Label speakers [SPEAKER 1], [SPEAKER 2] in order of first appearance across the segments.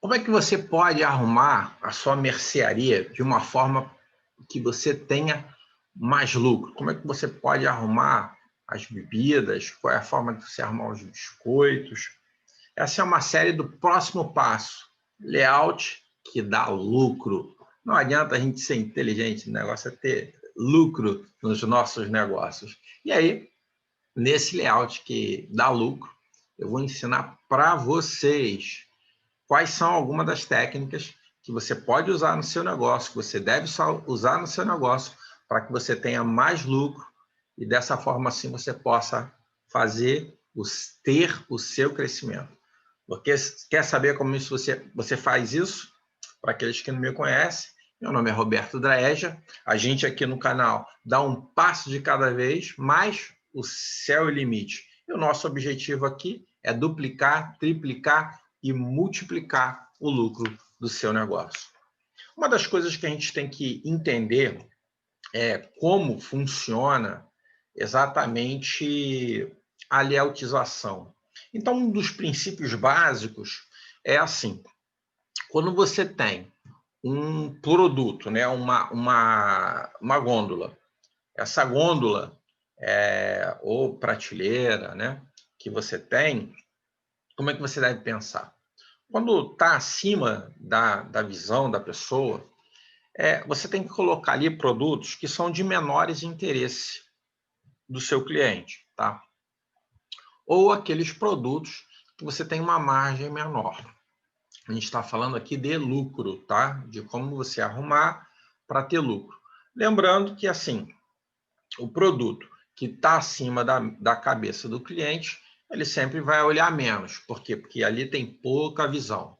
[SPEAKER 1] Como é que você pode arrumar a sua mercearia de uma forma que você tenha mais lucro? Como é que você pode arrumar as bebidas? Qual é a forma de você arrumar os biscoitos? Essa é uma série do próximo passo. Layout que dá lucro. Não adianta a gente ser inteligente, o negócio é ter lucro nos nossos negócios. E aí, nesse layout que dá lucro, eu vou ensinar para vocês quais são algumas das técnicas que você pode usar no seu negócio, que você deve usar no seu negócio para que você tenha mais lucro e dessa forma assim você possa ter o seu crescimento. Porque quer saber como isso você faz isso? Para aqueles que não me conhecem, meu nome é Roberto Draeja. A gente aqui no canal dá um passo de cada vez, mas o céu é o limite. E o nosso objetivo aqui é duplicar, triplicar e multiplicar o lucro do seu negócio. Uma das coisas que a gente tem que entender é como funciona exatamente a layoutização. Então, um dos princípios básicos é assim: quando você tem um produto, né, uma gôndola, essa gôndola ou prateleira, né, que você tem, como é que você deve pensar? Quando está acima da visão da pessoa, você tem que colocar ali produtos que são de menores interesse do seu cliente, tá? Ou aqueles produtos que você tem uma margem menor. A gente está falando aqui de lucro, tá? De como você arrumar para ter lucro. Lembrando que, assim, o produto que está acima da cabeça do cliente, ele sempre vai olhar menos. Por quê? Porque ali tem pouca visão.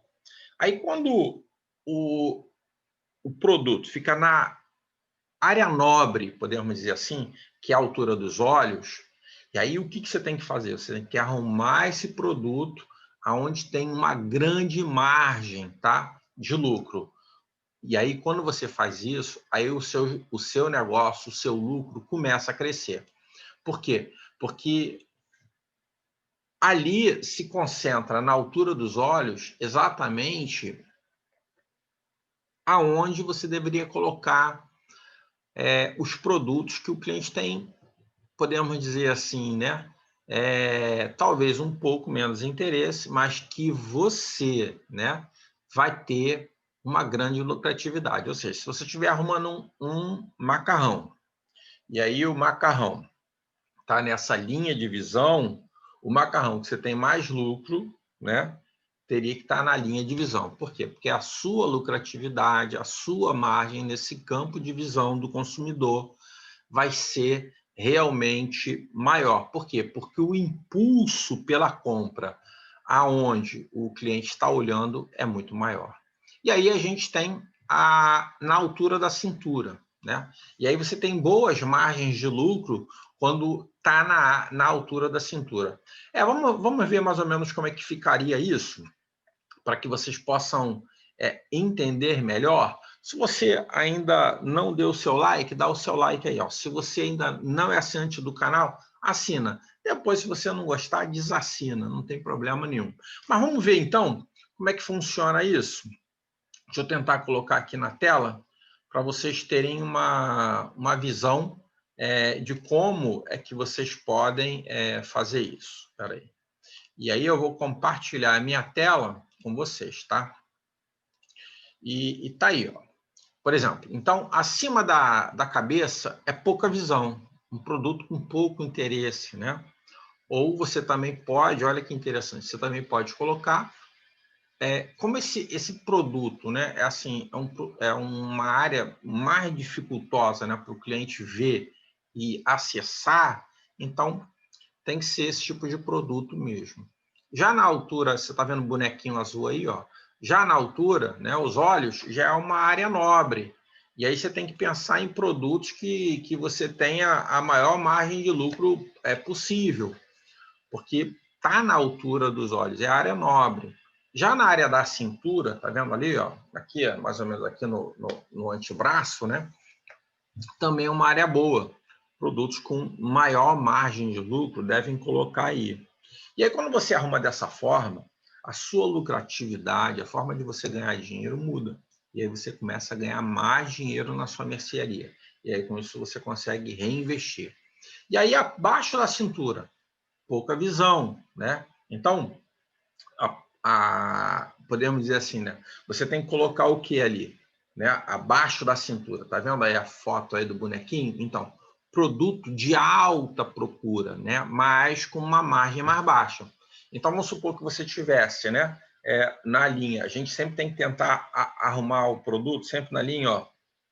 [SPEAKER 1] Aí, quando o produto fica na área nobre, podemos dizer assim, que é a altura dos olhos, e aí o que você tem que fazer? Você tem que arrumar esse produto aonde tem uma grande margem, tá, de lucro. E aí, quando você faz isso, aí o seu negócio, o seu lucro começa a crescer. Por quê? Porque ali se concentra na altura dos olhos exatamente aonde você deveria colocar os produtos que o cliente tem, podemos dizer assim, né? Talvez um pouco menos interesse, mas que você, né, vai ter uma grande lucratividade. Ou seja, se você estiver arrumando um macarrão, e aí o macarrão está nessa linha de visão, o macarrão que você tem mais lucro, né, teria que estar na linha de visão. Por quê? Porque a sua lucratividade, a sua margem nesse campo de visão do consumidor vai ser realmente maior. Por quê? Porque o impulso pela compra aonde o cliente está olhando é muito maior. E aí a gente tem na altura da cintura, né? E aí você tem boas margens de lucro quando está na altura da cintura. Vamos ver mais ou menos como é que ficaria isso, para que vocês possam entender melhor. Se você ainda não deu o seu like, dá o seu like aí. Ó. Se você ainda não é assinante do canal, assina. Depois, se você não gostar, desassina, não tem problema nenhum. Mas vamos ver, então, como é que funciona isso. Deixa eu tentar colocar aqui na tela para vocês terem uma visão de como é que vocês podem fazer isso. Espera aí. E aí eu vou compartilhar a minha tela com vocês, tá? E tá aí, ó. Por exemplo, então, acima da cabeça é pouca visão, um produto com pouco interesse, né? Ou você também pode, olha que interessante, você também pode colocar, como esse produto, né? Assim, é uma área mais dificultosa, né, para o cliente ver e acessar, então tem que ser esse tipo de produto mesmo. Já na altura, você está vendo o bonequinho azul aí, ó. Já na altura, né, os olhos já é uma área nobre. E aí você tem que pensar em produtos que você tenha a maior margem de lucro possível, porque está na altura dos olhos, é a área nobre. Já na área da cintura, tá vendo ali, ó, aqui, mais ou menos aqui no antebraço, né? Também é uma área boa. Produtos com maior margem de lucro devem colocar aí. E aí, quando você arruma dessa forma, a sua lucratividade, a forma de você ganhar dinheiro muda. E aí você começa a ganhar mais dinheiro na sua mercearia. E aí com isso você consegue reinvestir. E aí abaixo da cintura, pouca visão, né? Então, podemos dizer assim, né? Você tem que colocar o que ali, né? Abaixo da cintura. Tá vendo aí a foto aí do bonequinho? Então, produto de alta procura, né? Mas com uma margem mais baixa. Então, vamos supor que você tivesse, né? Na linha, a gente sempre tem que tentar arrumar o produto sempre na linha,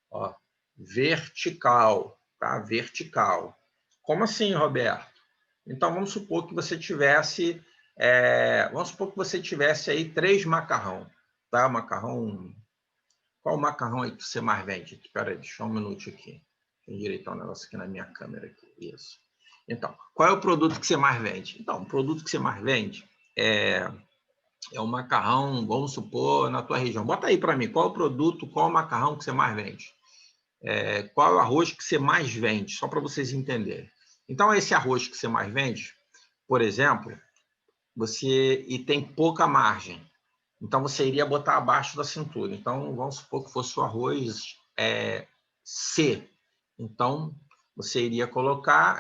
[SPEAKER 1] ó, vertical, tá? Vertical. Como assim, Roberto? Então, vamos supor que você tivesse, aí 3 macarrão, tá? Macarrão. Qual macarrão aí que você mais vende? Espera aí, deixa um minuto aqui. Deixa eu endireitar um negócio aqui na minha câmera aqui. Isso. Então, qual é o produto que você mais vende? Então, o produto que você mais vende é o macarrão, vamos supor, na tua região. Bota aí para mim, qual é o produto, qual é o macarrão que você mais vende? Qual é o arroz que você mais vende? Só para vocês entenderem. Então, esse arroz que você mais vende, por exemplo, e tem pouca margem. Então, você iria botar abaixo da cintura. Então, vamos supor que fosse o arroz C. Então, você iria colocar,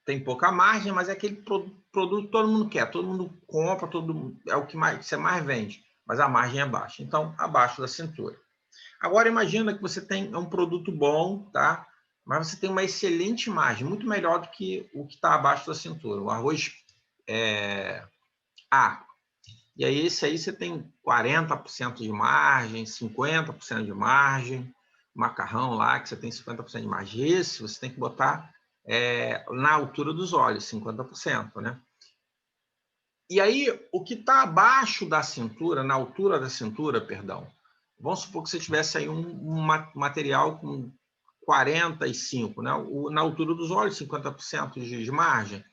[SPEAKER 1] tem pouca margem, mas é aquele produto que todo mundo quer, todo mundo compra, é o que você mais vende, mas a margem é baixa. Então, abaixo da cintura. Agora, imagina que você tem um produto bom, tá? Mas você tem uma excelente margem, muito melhor do que o que está abaixo da cintura. O arroz A. E aí, esse aí você tem 40% de margem, 50% de margem, macarrão lá que você tem 50% de margem. Esse você tem que botar na altura dos olhos, 50%, né? E aí, o que está abaixo da cintura, na altura da cintura, perdão, vamos supor que você tivesse aí um material com 45, né? Na altura dos olhos, 50% de margem.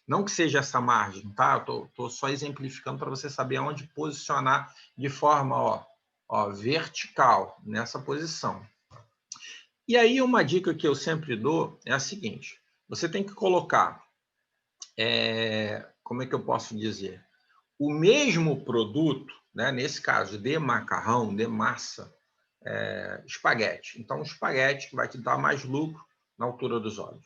[SPEAKER 1] Não que seja essa margem, tá? Eu tô só exemplificando para você saber aonde posicionar de forma vertical, nessa posição. E aí, uma dica que eu sempre dou é a seguinte: você tem que colocar, como é que eu posso dizer? O mesmo produto, né? Nesse caso, de macarrão, de massa, espaguete. Então, o espaguete que vai te dar mais lucro na altura dos olhos.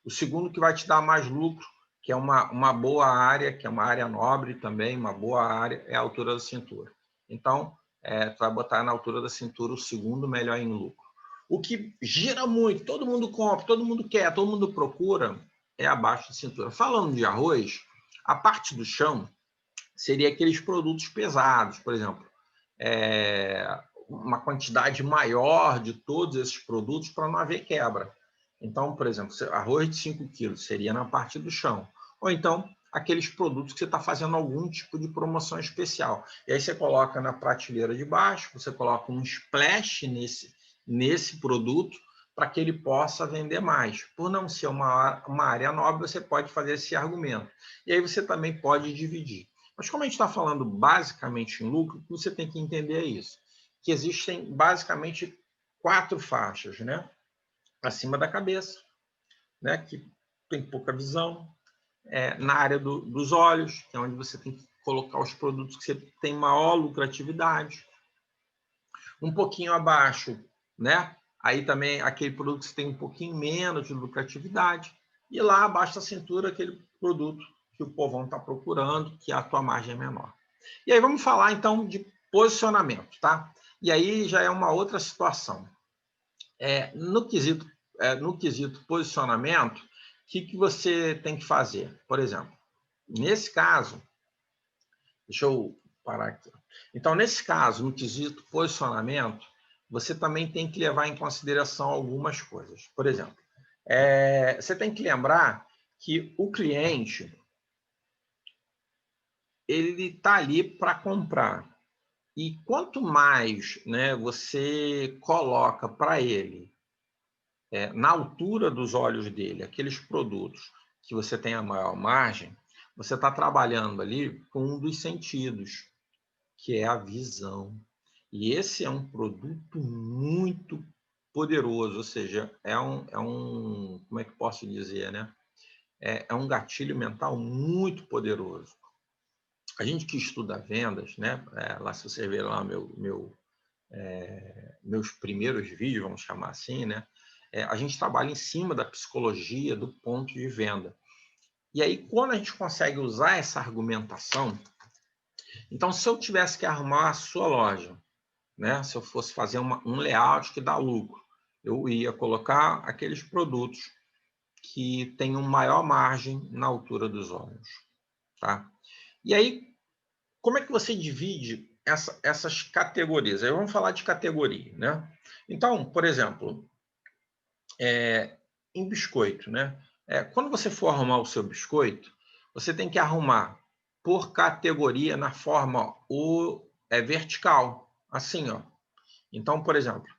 [SPEAKER 1] O segundo que vai te dar mais lucro, que é uma boa área, que é uma área nobre também, uma boa área, é a altura da cintura. Então, tu vai botar na altura da cintura o segundo melhor em lucro. O que gira muito, todo mundo compra, todo mundo quer, todo mundo procura, é abaixo da cintura. Falando de arroz, a parte do chão seria aqueles produtos pesados, por exemplo, uma quantidade maior de todos esses produtos para não haver quebra. Então, por exemplo, arroz de 5 quilos seria na parte do chão. Ou então, aqueles produtos que você está fazendo algum tipo de promoção especial. E aí você coloca na prateleira de baixo, você coloca um splash nesse produto para que ele possa vender mais. Por não ser uma área nobre, você pode fazer esse argumento. E aí você também pode dividir. Mas como a gente está falando basicamente em lucro, o que você tem que entender é isso, que existem basicamente 4 faixas, né? Acima da cabeça, né? Que tem pouca visão, na área dos olhos, que é onde você tem que colocar os produtos que você tem maior lucratividade. Um pouquinho abaixo, né? Aí também aquele produto que você tem um pouquinho menos de lucratividade. E lá abaixo da cintura, aquele produto que o povão está procurando, que a tua margem é menor. E aí vamos falar então de posicionamento, tá? E aí já é uma outra situação. No quesito posicionamento, o que você tem que fazer? Por exemplo, nesse caso, deixa eu parar aqui. Então, nesse caso, no quesito posicionamento, você também tem que levar em consideração algumas coisas. Por exemplo, você tem que lembrar que o cliente ele está ali para comprar. E quanto mais, né, você coloca para ele, na altura dos olhos dele, aqueles produtos que você tem a maior margem, você está trabalhando ali com um dos sentidos, que é a visão. E esse é um produto muito poderoso, ou seja, como é que posso dizer, né? É um gatilho mental muito poderoso. a gente que estuda vendas, né? Lá se você ver lá meus primeiros vídeos, vamos chamar assim, né? A gente trabalha em cima da psicologia do ponto de venda. E aí, quando a gente consegue usar essa argumentação, então, se eu tivesse que arrumar a sua loja, né? Se eu fosse fazer um layout que dá lucro, eu ia colocar aqueles produtos que têm uma maior margem na altura dos olhos, tá? E aí, como é que você divide essas categorias? Aí vamos falar de categoria, né? Então, por exemplo, em biscoito, né? Quando você for arrumar o seu biscoito, você tem que arrumar por categoria na forma vertical, assim, ó. Então, por exemplo,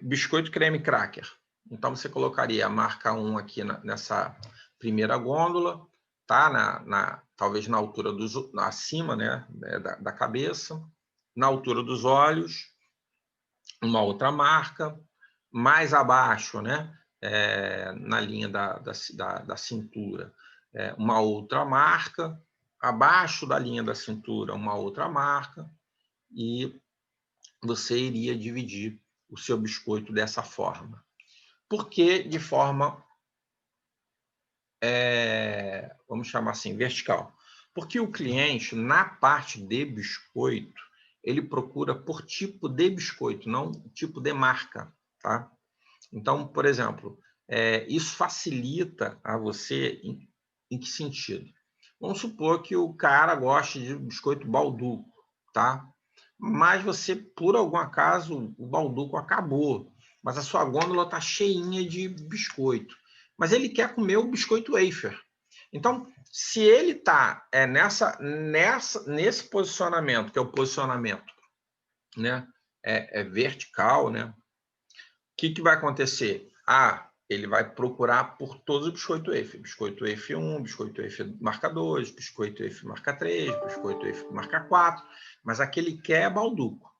[SPEAKER 1] biscoito creme cracker. Então, você colocaria a marca 1 aqui nessa primeira gôndola, tá? Talvez na altura acima, né? Da cabeça, na altura dos olhos, uma outra marca, mais abaixo, né? Na linha da cintura, uma outra marca, abaixo da linha da cintura, uma outra marca, e você iria dividir o seu biscoito dessa forma. Por que de forma, vamos chamar assim, vertical? Porque o cliente, na parte de biscoito, ele procura por tipo de biscoito, não tipo de marca, tá? Então, por exemplo, isso facilita a você em que sentido? Vamos supor que o cara goste de biscoito Balduco, tá? Mas você, por algum acaso, o Balduco acabou, mas a sua gôndola está cheinha de biscoito. Mas ele quer comer o biscoito wafer. Então, se ele está nesse posicionamento, que é o posicionamento, né, vertical, né, o que vai acontecer? Ele vai procurar por todos os biscoito wafer. Biscoito wafer 1, biscoito wafer marca 2, biscoito wafer marca 3, biscoito wafer marca 4, mas aquele quer é Balduco.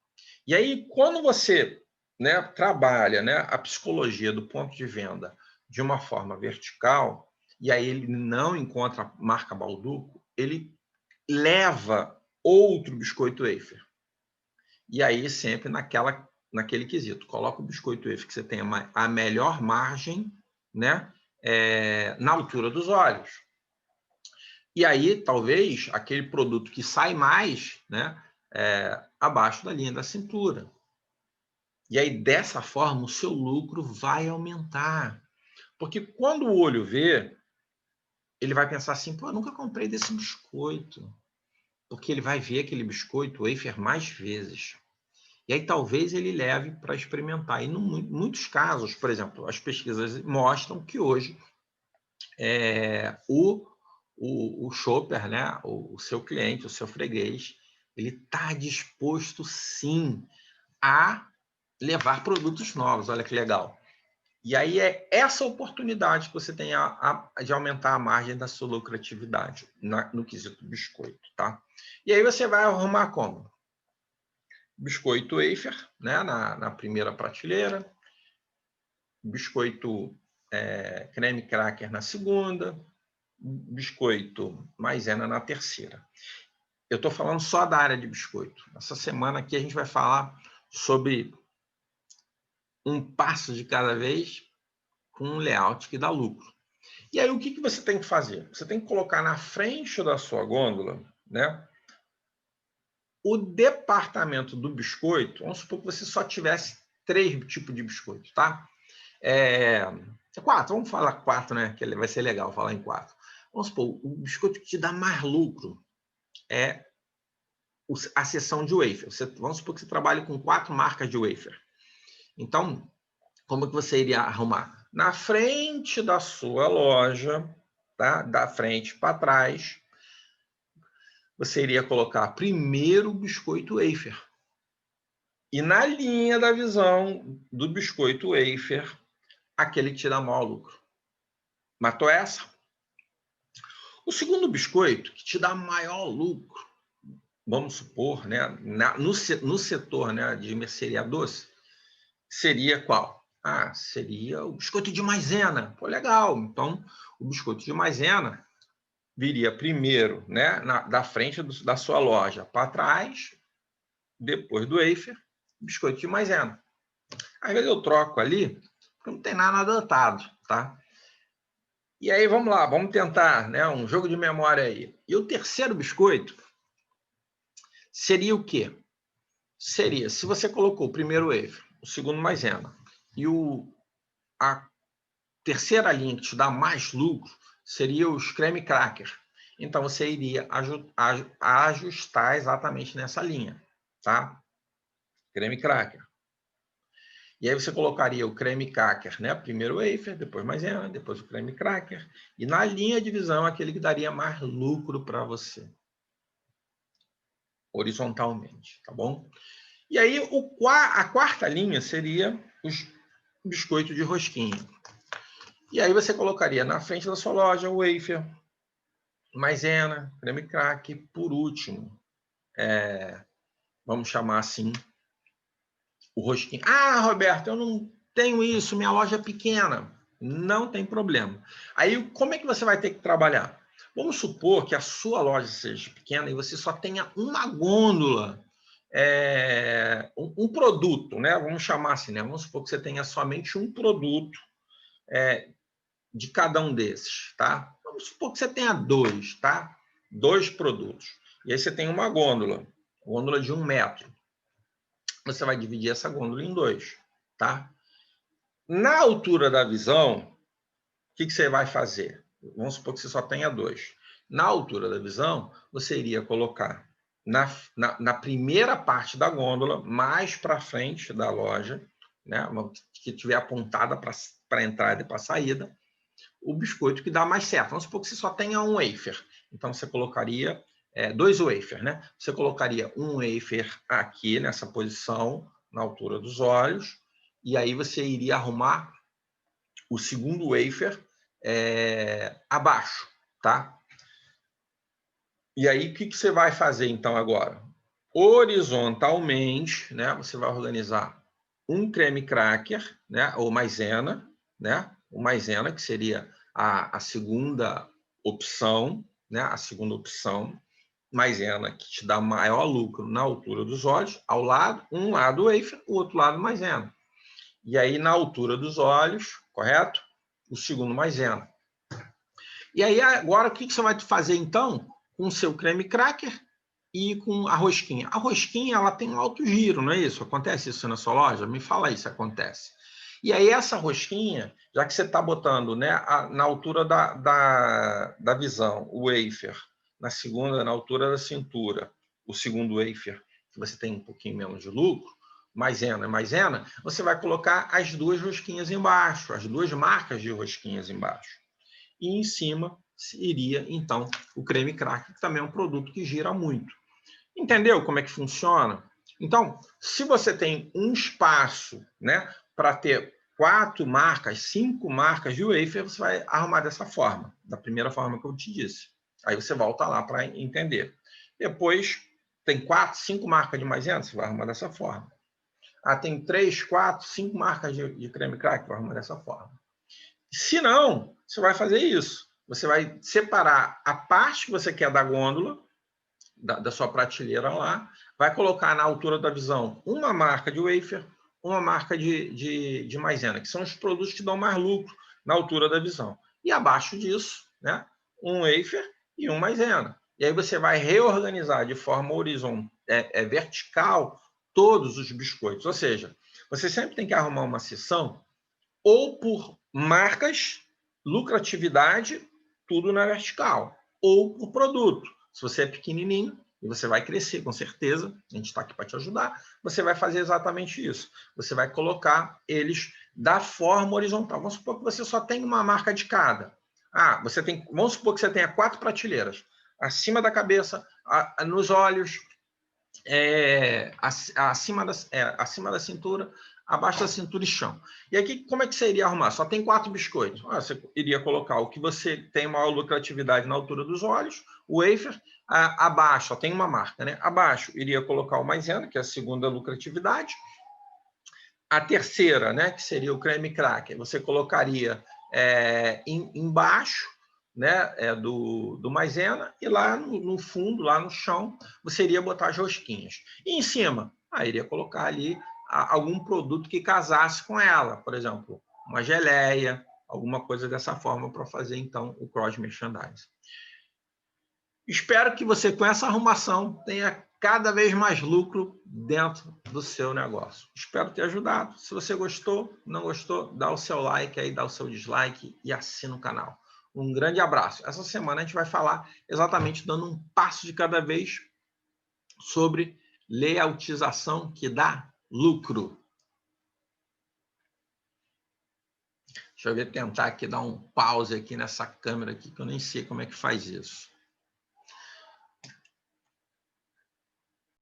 [SPEAKER 1] E aí, quando você, né, trabalha, né, a psicologia do ponto de venda de uma forma vertical, e aí ele não encontra a marca Balduco, ele leva outro biscoito wafer. E aí, sempre naquele quesito, coloca o biscoito wafer que você tem a melhor margem, né, na altura dos olhos. E aí, talvez, aquele produto que sai mais, né, abaixo da linha da cintura. E aí, dessa forma, o seu lucro vai aumentar. Porque quando o olho vê, ele vai pensar assim, pô, eu nunca comprei desse biscoito. Porque ele vai ver aquele biscoito wafer mais vezes. E aí talvez ele leve para experimentar. E em muitos casos, por exemplo, as pesquisas mostram que hoje o shopper, né, o seu cliente, o seu freguês, ele está disposto sim a levar produtos novos. Olha que legal. E aí é essa oportunidade que você tem de aumentar a margem da sua lucratividade no quesito biscoito, tá? E aí você vai arrumar como? Biscoito wafer, né, na primeira prateleira, biscoito creme cracker na segunda, biscoito maisena na terceira. Eu estou falando só da área de biscoito. Essa semana aqui a gente vai falar sobre um passo de cada vez com um layout que dá lucro. E aí o que você tem que fazer? Você tem que colocar na frente da sua gôndola, né, o departamento do biscoito. Vamos supor que você só tivesse 3 tipos de biscoito, tá? 4, vamos falar 4, né? Que vai ser legal falar em 4. Vamos supor, o biscoito que te dá mais lucro é a seção de wafer. Vamos supor que você trabalhe com 4 marcas de wafer. Então, como que você iria arrumar? Na frente da sua loja, tá? Da frente para trás, você iria colocar primeiro o biscoito wafer. E na linha da visão do biscoito wafer, aquele que te dá maior lucro. Matou essa? O segundo biscoito, que te dá maior lucro, vamos supor, né, no setor, né, de mercearia doce, seria qual? Seria o biscoito de maisena. Pô, legal. Então, o biscoito de maisena, viria primeiro, né, da frente da sua loja para trás, depois do wafer, biscoito de maisena. Às vezes eu troco ali, porque não tem nada adotado, tá? E aí, vamos lá, vamos tentar, né, um jogo de memória aí. E o terceiro biscoito seria o quê? Seria, se você colocou o primeiro wafer, o segundo maisena, e a terceira linha que te dá mais lucro seria os creme cracker. Então, você iria ajustar exatamente nessa linha, tá? Creme cracker. E aí você colocaria o creme cracker, né? Primeiro o wafer, depois maisena, depois o creme cracker. E na linha de visão, aquele que daria mais lucro para você. Horizontalmente, tá bom? E aí a quarta linha seria os biscoitos de rosquinha. E aí você colocaria na frente da sua loja o wafer, maisena, creme cracker, por último, vamos chamar assim, o rosquinho. Ah, Roberto, eu não tenho isso, minha loja é pequena. Não tem problema. Aí, como é que você vai ter que trabalhar? Vamos supor que a sua loja seja pequena e você só tenha uma gôndola, um produto, né? Vamos chamar assim, né? Vamos supor que você tenha somente um produto de cada um desses, tá? Vamos supor que você tenha dois, tá? Dois produtos. E aí você tem uma gôndola de 1 metro. Você vai dividir essa gôndola em dois, tá? Na altura da visão, o que você vai fazer? Vamos supor que você só tenha dois. Na altura da visão, você iria colocar na primeira parte da gôndola, mais para frente da loja, né, que estiver apontada para a entrada e para a saída, o biscoito que dá mais certo. Vamos supor que você só tenha um wafer. Então, você colocaria dois wafer, né? Você colocaria um wafer aqui nessa posição, na altura dos olhos, e aí você iria arrumar o segundo wafer abaixo, tá? E aí, o que você vai fazer, então, agora? Horizontalmente, né? Você vai organizar um creme cracker, né? Ou maisena, né? O maisena, que seria a segunda opção, né? A segunda opção, maisena, que te dá maior lucro na altura dos olhos, ao lado, um lado wafer, o outro lado maisena. E aí, na altura dos olhos, correto? O segundo maisena. E aí, agora, o que você vai fazer, então, com o seu creme cracker e com a rosquinha? A rosquinha, ela tem um alto giro, não é isso? Acontece isso na sua loja? Me fala aí se acontece. E aí, essa rosquinha, já que você está botando, né, na altura da visão, o wafer, na segunda, na altura da cintura, o segundo wafer, que você tem um pouquinho menos de lucro, maisena, você vai colocar as duas rosquinhas embaixo, as duas marcas de rosquinhas embaixo. E em cima iria, então, o creme cracker, que também é um produto que gira muito. Entendeu como é que funciona? Então, se você tem um espaço, né, para ter 4 marcas, 5 marcas de wafer, você vai arrumar dessa forma, da primeira forma que eu te disse. Aí você volta lá para entender. Depois, tem 4, 5 marcas de maisena, você vai arrumar dessa forma. Ah, tem 3, 4, 5 marcas de creme cracker, vai arrumar dessa forma. Se não, você vai fazer isso. Você vai separar a parte que você quer da gôndola, da sua prateleira lá, vai colocar na altura da visão uma marca de wafer, uma marca de maisena, que são os produtos que dão mais lucro na altura da visão. E abaixo disso, né, um wafer e um maisena. E aí você vai reorganizar de forma horizontal, vertical, todos os biscoitos. Ou seja, você sempre tem que arrumar uma seção ou por marcas, lucratividade, tudo na vertical, ou por produto. Se você é pequenininho, e você vai crescer, com certeza, a gente está aqui para te ajudar, você vai fazer exatamente isso. Você vai colocar eles da forma horizontal. Vamos supor que você só tem uma marca de cada. Vamos supor que você tenha 4 prateleiras. Acima da cabeça, nos olhos, acima da cintura, abaixo da cintura e chão. E aqui, como é que você iria arrumar? Só tem 4 biscoitos. Você iria colocar o que você tem maior lucratividade na altura dos olhos, o wafer, abaixo, só tem uma marca, né? Abaixo, iria colocar o maisena, que é a segunda lucratividade. A terceira, né, que seria o creme cracker, você colocaria embaixo, né, do maisena, e lá no fundo, lá no chão, você iria botar as rosquinhas. E em cima, iria colocar ali algum produto que casasse com ela, por exemplo, uma geleia, alguma coisa dessa forma para fazer, então, o cross merchandising. Espero que você, com essa arrumação, tenha cada vez mais lucro dentro do seu negócio. Espero ter ajudado. Se você gostou, não gostou, dá o seu like aí, dá o seu dislike e assina o canal. Um grande abraço. Essa semana a gente vai falar exatamente dando um passo de cada vez sobre layoutização que dá lucro. Deixa eu ver, tentar aqui dar um pause aqui nessa câmera aqui, que eu nem sei como é que faz isso.